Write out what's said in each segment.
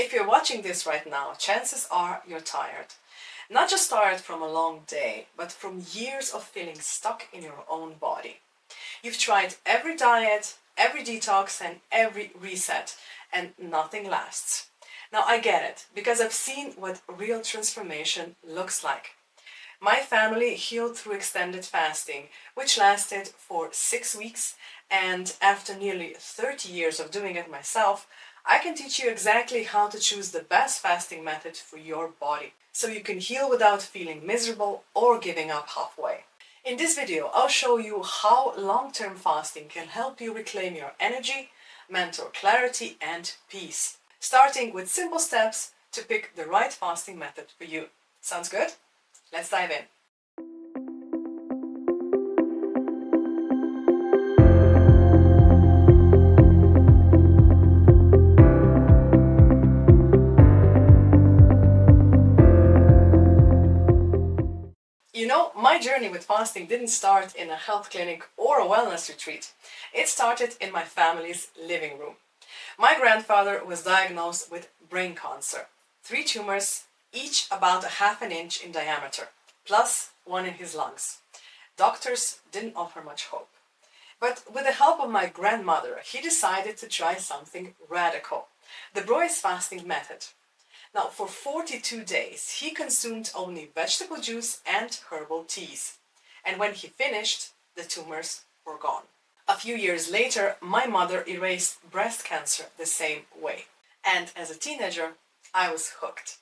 If you're watching this right now, chances are you're tired. Not just tired from a long day, but from years of feeling stuck in your own body. You've tried every diet, every detox, and every reset, and nothing lasts. Now I get it, because I've seen what real transformation looks like. My family healed through extended fasting, which lasted for 6 weeks, and after nearly 30 years of doing it myself, I can teach you exactly how to choose the best fasting method for your body, so you can heal without feeling miserable or giving up halfway. In this video, I'll show you how long-term fasting can help you reclaim your energy, mental clarity, and peace, starting with simple steps to pick the right fasting method for you. Sounds good? Let's dive in. You know, my journey with fasting didn't start in a health clinic or a wellness retreat. It started in my family's living room. My grandfather was diagnosed with brain cancer, 3 tumors, each about a half an inch in diameter, plus one in his lungs. Doctors didn't offer much hope. But with the help of my grandmother, he decided to try something radical, the Broy's fasting method. Now, for 42 days, he consumed only vegetable juice and herbal teas. And when he finished, the tumors were gone. A few years later, my mother erased breast cancer the same way. And as a teenager, I was hooked.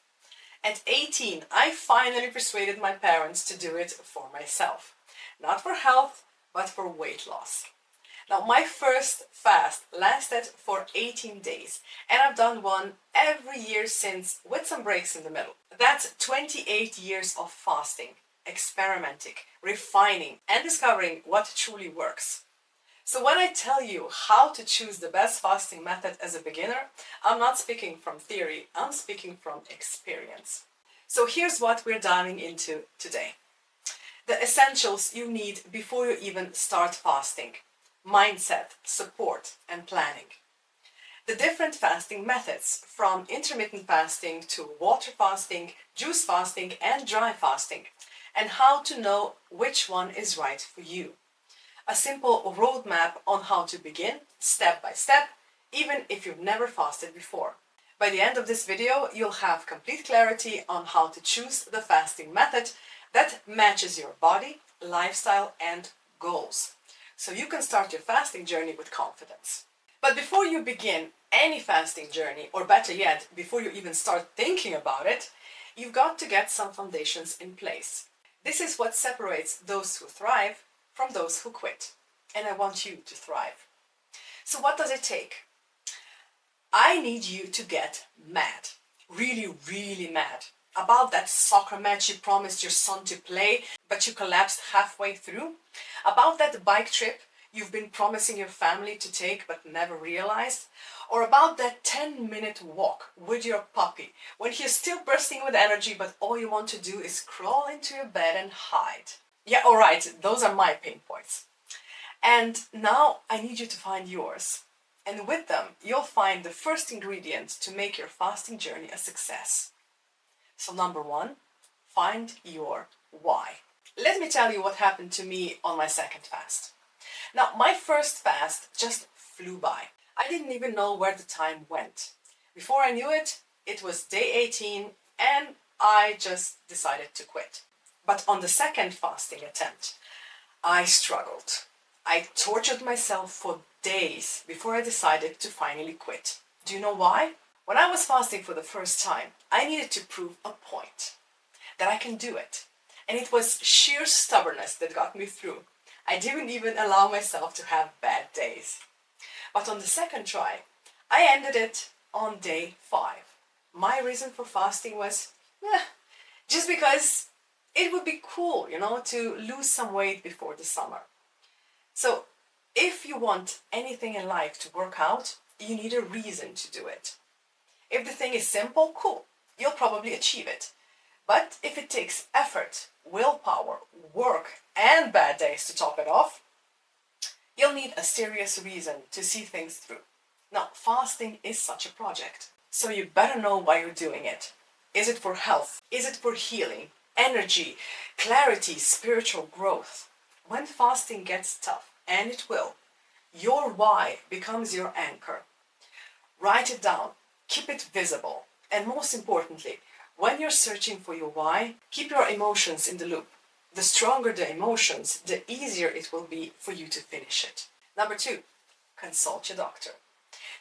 At 18, I finally persuaded my parents to do it for myself. Not for health, but for weight loss. Now, my first fast lasted for 18 days, and I've done one every year since, with some breaks in the middle. That's 28 years of fasting, experimenting, refining, and discovering what truly works. So when I tell you how to choose the best fasting method as a beginner, I'm not speaking from theory, I'm speaking from experience. So here's what we're diving into today. The essentials you need before you even start fasting. Mindset, support, and planning. The different fasting methods, from intermittent fasting to water fasting, juice fasting, and dry fasting, and how to know which one is right for you. A simple roadmap on how to begin, step by step, even if you've never fasted before. By the end of this video, you'll have complete clarity on how to choose the fasting method that matches your body, lifestyle, and goals, so you can start your fasting journey with confidence. But before you begin any fasting journey, or better yet, before you even start thinking about it, you've got to get some foundations in place. This is what separates those who thrive from those who quit. And I want you to thrive. So what does it take? I need you to get mad. Really, really mad. About that soccer match you promised your son to play, but you collapsed halfway through? About that bike trip you've been promising your family to take but never realized? Or about that 10-minute walk with your puppy when he's still bursting with energy, but all you want to do is crawl into your bed and hide? Yeah, alright, those are my pain points. And now I need you to find yours. And with them, you'll find the first ingredient to make your fasting journey a success. So number 1, find your why. Let me tell you what happened to me on my second fast. Now, my first fast just flew by. I didn't even know where the time went. Before I knew it, it was day 18 and I just decided to quit. But on the second fasting attempt, I struggled. I tortured myself for days before I decided to finally quit. Do you know why? When I was fasting for the first time, I needed to prove a point, that I can do it. And it was sheer stubbornness that got me through. I didn't even allow myself to have bad days. But on the second try, I ended it on day 5. My reason for fasting was, just because it would be cool, to lose some weight before the summer. So if you want anything in life to work out, you need a reason to do it. If the thing is simple, cool, you'll probably achieve it. But if it takes effort, willpower, work, and bad days to top it off, you'll need a serious reason to see things through. Now, fasting is such a project. So you better know why you're doing it. Is it for health? Is it for healing, energy, clarity, spiritual growth? When fasting gets tough, and it will, your why becomes your anchor. Write it down, keep it visible, and most importantly, when you're searching for your why, keep your emotions in the loop. The stronger the emotions, the easier it will be for you to finish it. Number 2, consult your doctor.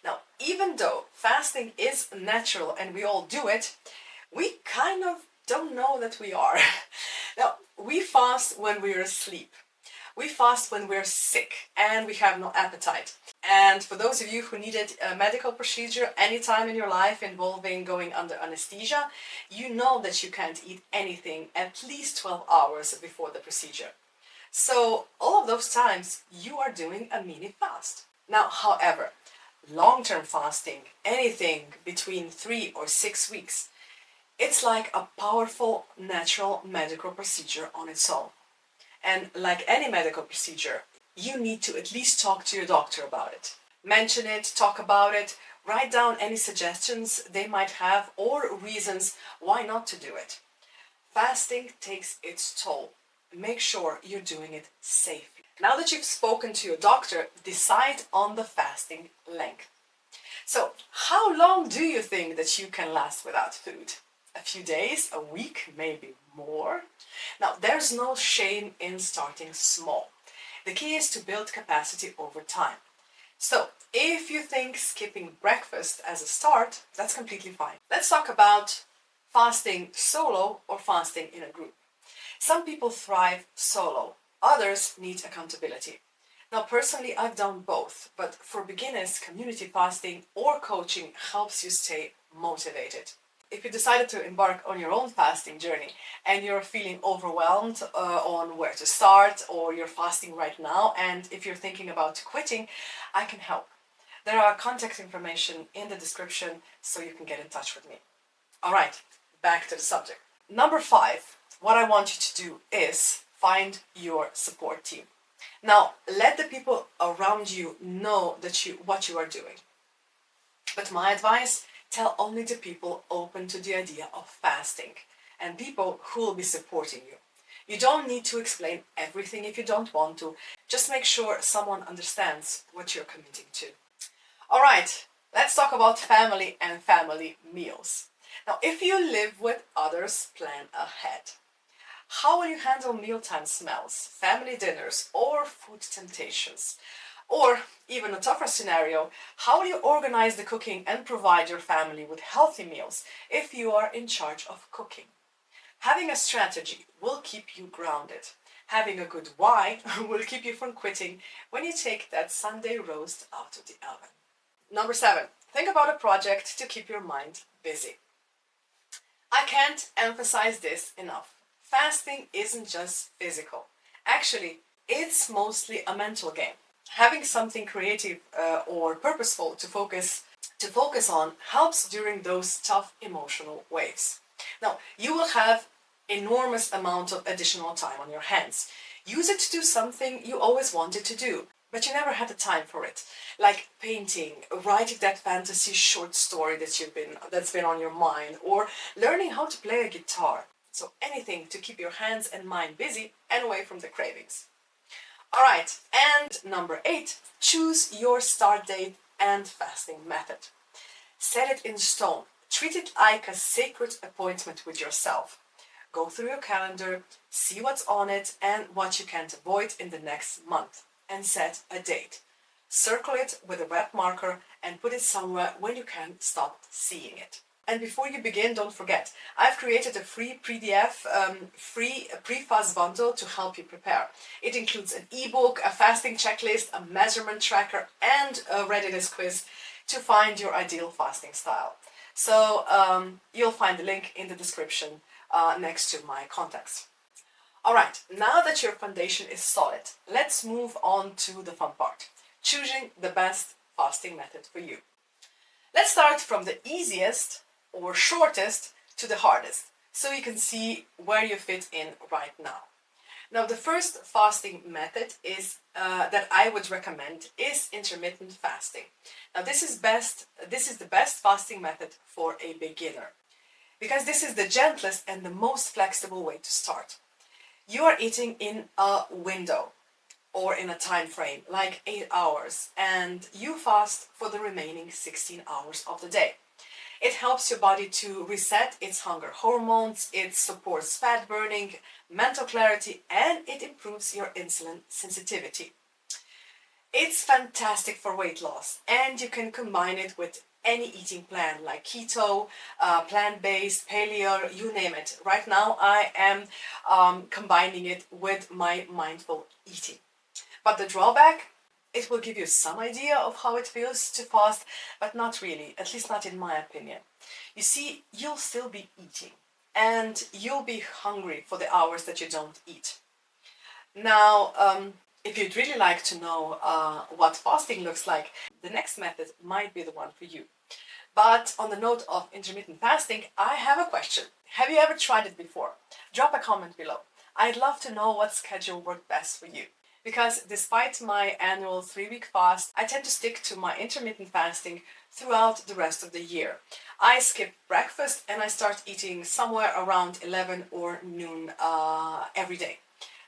Now, even though fasting is natural and we all do it, we kind of don't know that we are. Now, we fast when we're asleep. We fast when we're sick and we have no appetite. And for those of you who needed a medical procedure anytime in your life involving going under anesthesia, you know that you can't eat anything at least 12 hours before the procedure. So all of those times you are doing a mini fast. Now, however, long-term fasting, anything between 3 or 6 weeks, it's like a powerful natural medical procedure on its own. And like any medical procedure, you need to at least talk to your doctor about it. Mention it, talk about it, write down any suggestions they might have or reasons why not to do it. Fasting takes its toll. Make sure you're doing it safely. Now that you've spoken to your doctor, decide on the fasting length. So, how long do you think that you can last without food? A few days, a week, maybe more? Now, there's no shame in starting small. The key is to build capacity over time. So, if you think skipping breakfast as a start, that's completely fine. Let's talk about fasting solo or fasting in a group. Some people thrive solo, others need accountability. Now, personally, I've done both, but for beginners, community fasting or coaching helps you stay motivated. If you decided to embark on your own fasting journey and you're feeling overwhelmed on where to start, or you're fasting right now, and if you're thinking about quitting, I can help. There are contact information in the description so you can get in touch with me. All right, back to the subject. Number 5, what I want you to do is find your support team. Now, let the people around you know what you are doing. But my advice, tell only the people open to the idea of fasting and people who will be supporting you. You don't need to explain everything if you don't want to. Just make sure someone understands what you're committing to. All right, let's talk about family and family meals. Now, if you live with others, plan ahead. How will you handle mealtime smells, family dinners, or food temptations? Or, even a tougher scenario, how will you organize the cooking and provide your family with healthy meals if you are in charge of cooking? Having a strategy will keep you grounded. Having a good why will keep you from quitting when you take that Sunday roast out of the oven. Number 7, think about a project to keep your mind busy. I can't emphasize this enough. Fasting isn't just physical. Actually, it's mostly a mental game. Having something creative or purposeful to focus on helps during those tough emotional waves. Now, you will have enormous amount of additional time on your hands. Use it to do something you always wanted to do, but you never had the time for it. Like painting, writing that fantasy short story that's been on your mind, or learning how to play a guitar. So anything to keep your hands and mind busy and away from the cravings. All right, and number 8, choose your start date and fasting method. Set it in stone. Treat it like a sacred appointment with yourself. Go through your calendar, see what's on it and what you can't avoid in the next month, and set a date. Circle it with a red marker and put it somewhere where you can't stop seeing it. And before you begin, don't forget, I've created a free PDF, free pre-fast bundle to help you prepare. It includes an ebook, a fasting checklist, a measurement tracker, and a readiness quiz to find your ideal fasting style. So you'll find the link in the description next to my contacts. All right, now that your foundation is solid, let's move on to the fun part, choosing the best fasting method for you. Let's start from the easiest or shortest to the hardest, so you can see where you fit in right now. Now, the first fasting method is that I would recommend is intermittent fasting. Now, this is best. This is the best fasting method for a beginner because this is the gentlest and the most flexible way to start. You are eating in a window or in a time frame like 8 hours, and you fast for the remaining 16 hours of the day. It helps your body to reset its hunger hormones, it supports fat burning, mental clarity, and it improves your insulin sensitivity. It's fantastic for weight loss, and you can combine it with any eating plan like keto, plant-based, paleo, you name it. Right now, I am combining it with my mindful eating. But the drawback, it will give you some idea of how it feels to fast, but not really, at least not in my opinion. You see, you'll still be eating, and you'll be hungry for the hours that you don't eat. Now, if you'd really like to know what fasting looks like, the next method might be the one for you. But on the note of intermittent fasting, I have a question. Have you ever tried it before? Drop a comment below. I'd love to know what schedule worked best for you. Because despite my annual 3-week fast, I tend to stick to my intermittent fasting throughout the rest of the year. I skip breakfast and I start eating somewhere around 11 or noon every day.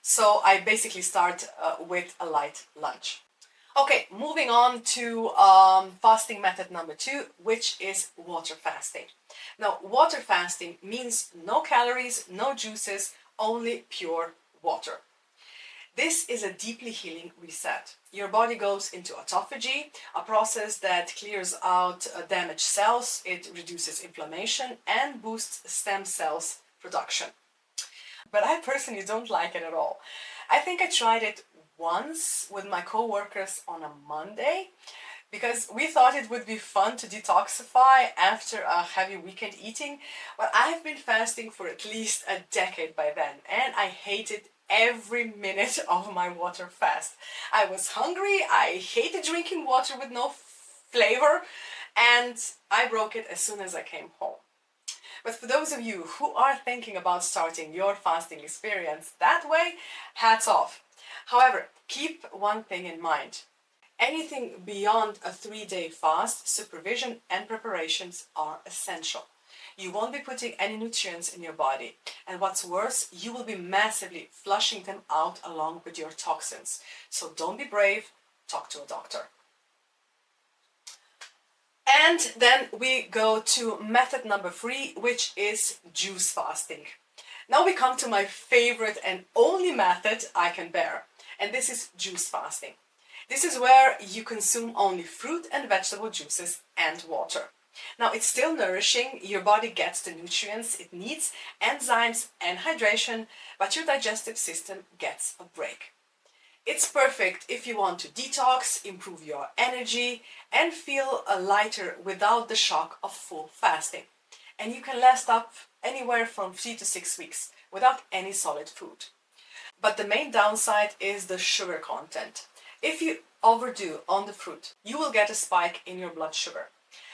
So I basically start with a light lunch. Okay, moving on to fasting method number 2, which is water fasting. Now, water fasting means no calories, no juices, only pure water. This is a deeply healing reset. Your body goes into autophagy, a process that clears out damaged cells, it reduces inflammation, and boosts stem cells production. But I personally don't like it at all. I think I tried it once with my co-workers on a Monday because we thought it would be fun to detoxify after a heavy weekend eating, but I've been fasting for at least a decade by then, and I hated every minute of my water fast. I was hungry, I hated drinking water with no flavor, and I broke it as soon as I came home. But for those of you who are thinking about starting your fasting experience that way, hats off. However, keep one thing in mind. Anything beyond a 3-day fast, supervision and preparations are essential. You won't be putting any nutrients in your body, and what's worse, you will be massively flushing them out along with your toxins. So don't be brave, talk to a doctor. And then we go to method number 3, which is juice fasting. Now we come to my favorite and only method I can bear, and this is juice fasting. This is where you consume only fruit and vegetable juices and water. Now it's still nourishing, your body gets the nutrients it needs, enzymes and hydration, but your digestive system gets a break. It's perfect if you want to detox, improve your energy, and feel lighter without the shock of full fasting. And you can last up anywhere from 3 to 6 weeks without any solid food. But the main downside is the sugar content. If you overdo on the fruit, you will get a spike in your blood sugar.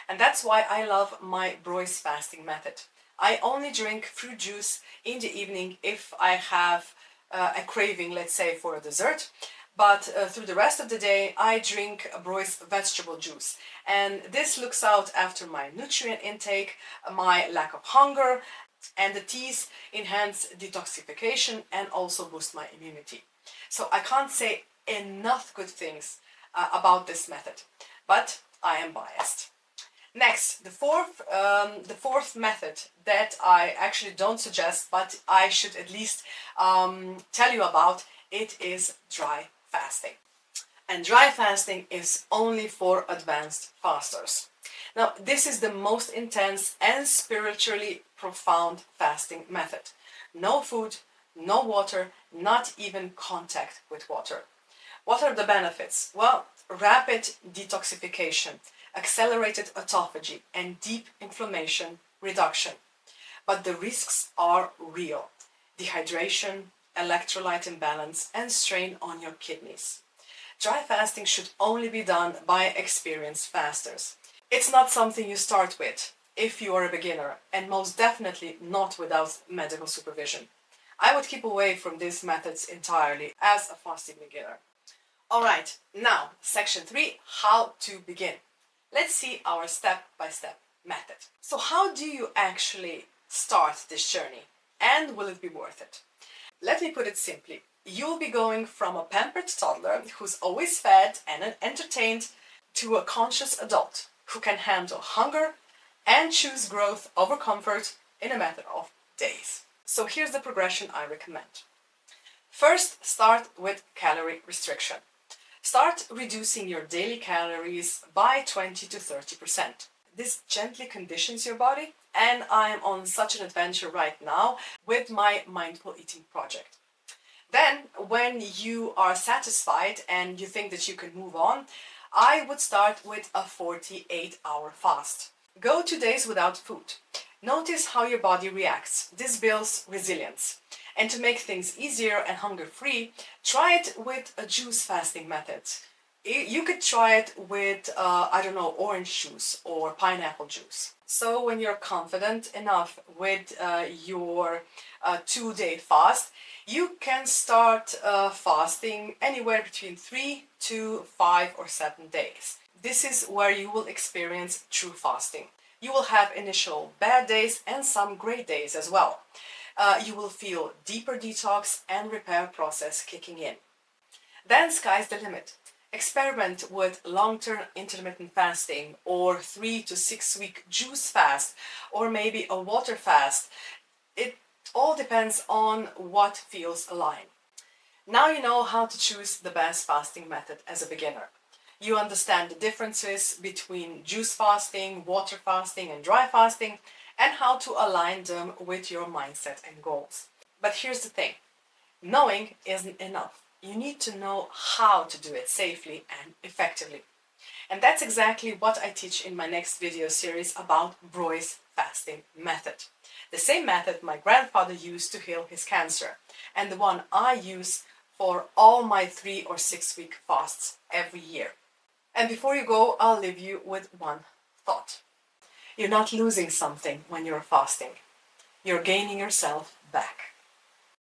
And that's why I love my Broy's fasting method. I only drink fruit juice in the evening if I have a craving, let's say, for a dessert. But through the rest of the day, I drink Broy's vegetable juice. And this looks out after my nutrient intake, my lack of hunger, and the teas enhance detoxification and also boost my immunity. So I can't say enough good things about this method, but I am biased. Next, the fourth method that I actually don't suggest, but I should at least tell you about, it is dry fasting. And dry fasting is only for advanced fasters. Now, this is the most intense and spiritually profound fasting method. No food, no water, not even contact with water. What are the benefits? Well, rapid detoxification, accelerated autophagy, and deep inflammation reduction. But the risks are real. Dehydration, electrolyte imbalance, and strain on your kidneys. Dry fasting should only be done by experienced fasters. It's not something you start with if you are a beginner, and most definitely not without medical supervision. I would keep away from these methods entirely as a fasting beginner. Alright, now section 3, how to begin. Let's see our step-by-step method. So how do you actually start this journey, and will it be worth it? Let me put it simply. You'll be going from a pampered toddler who's always fed and entertained to a conscious adult who can handle hunger and choose growth over comfort in a matter of days. So here's the progression I recommend. First, start with calorie restriction. Start reducing your daily calories by 20 to 30%. This gently conditions your body, and I'm on such an adventure right now with my mindful eating project. Then, when you are satisfied and you think that you can move on, I would start with a 48-hour fast. Go 2 days without food. Notice how your body reacts. This builds resilience. And to make things easier and hunger-free, try it with a juice fasting method. You could try it with, orange juice or pineapple juice. So when you're confident enough with your 2-day fast, you can start fasting anywhere between 3 to 5 or 7 days. This is where you will experience true fasting. You will have initial bad days and some great days as well. You will feel deeper detox and repair process kicking in. Then sky's the limit. Experiment with long-term intermittent fasting or 3 to 6 week juice fast or maybe a water fast. It all depends on what feels aligned. Now you know how to choose the best fasting method as a beginner. You understand the differences between juice fasting, water fasting, and dry fasting, and how to align them with your mindset and goals. But here's the thing, knowing isn't enough. You need to know how to do it safely and effectively. And that's exactly what I teach in my next video series about Broy's fasting method. The same method my grandfather used to heal his cancer, and the one I use for all my 3 or 6 week fasts every year. And before you go, I'll leave you with one thought. You're not losing something when you're fasting. You're gaining yourself back.